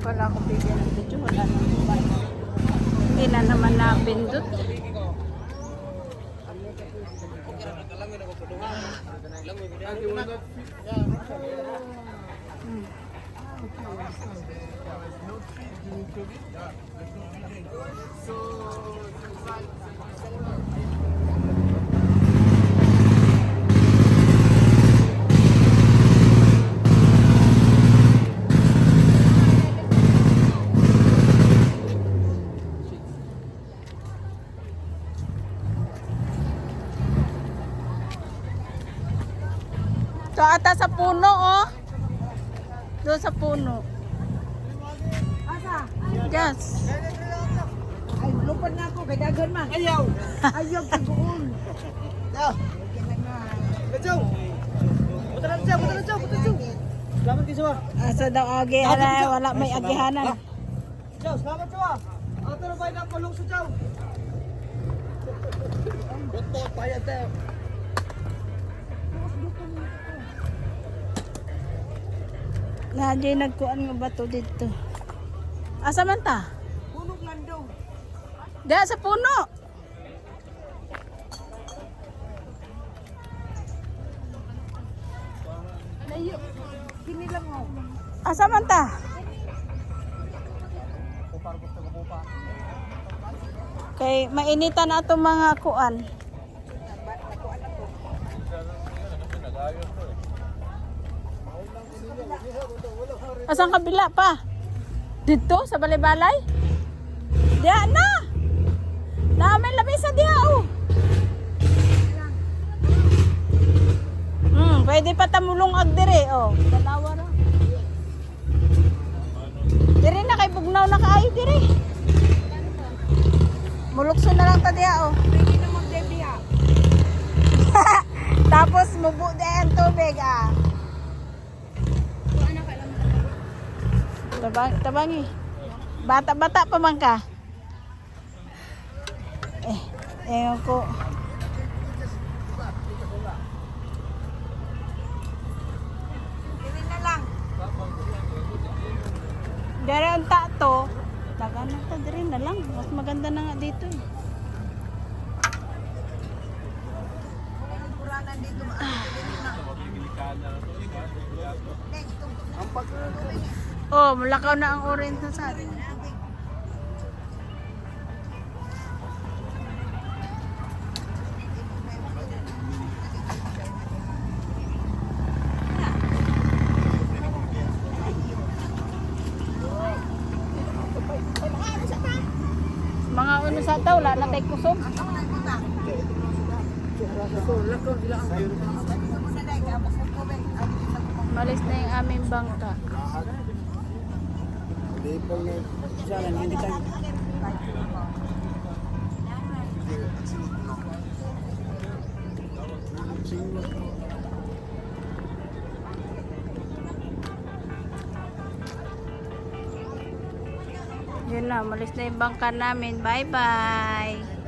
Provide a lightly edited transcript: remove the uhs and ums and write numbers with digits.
Wala akong bigyan ng video. Wala naman. Hindi na naman napindot. So, ata sa puno, oh. Doon sa puno. Asa? Yes. Ay, lupad na ako. Kay dagan man. Ayaw. Ayaw, tiguon. Ayaw. Bejo. Buta na siya, buta na siya, buta na siya. Salamat kayo siya. Asa daw agihan, wala may agihanan. Siya, salamat siya. Ato na ba na palong sa siya? Butot, payad tayo. Lagi nagkuan nga bato dito. Asa man ta? Punog landong. Diyan sa puno. Layo. Kini lang mo. Asa man ta? Kay mainitan na itong mga kuan. Asang kabila pa? Dito sa balay-balay? Diyan na! Namin labis sa diya, oh. Pwede pa tamulong agdire, oh. Dalawa na. Dire na kay bugnaw na kaayo dire. Mulukso na lang ta diya, oh. Pwede na mag-debiya. Tapos mubo din ang tubig, ah. Tabangi. Bata-bata pa man ka. Ewan ko. Kini na lang. Dari ang tato. Taga na ta dire na lang. Mas maganda na nga dito, eh. Puranan dito. Ang pagkakulubi. Oh, mulakaw na ang orange na sa atin. Mga ano sa taw, wala na tayo kusog. Malis na yung aming bangka. Yun na, malis na yung bangka namin. Bye-bye!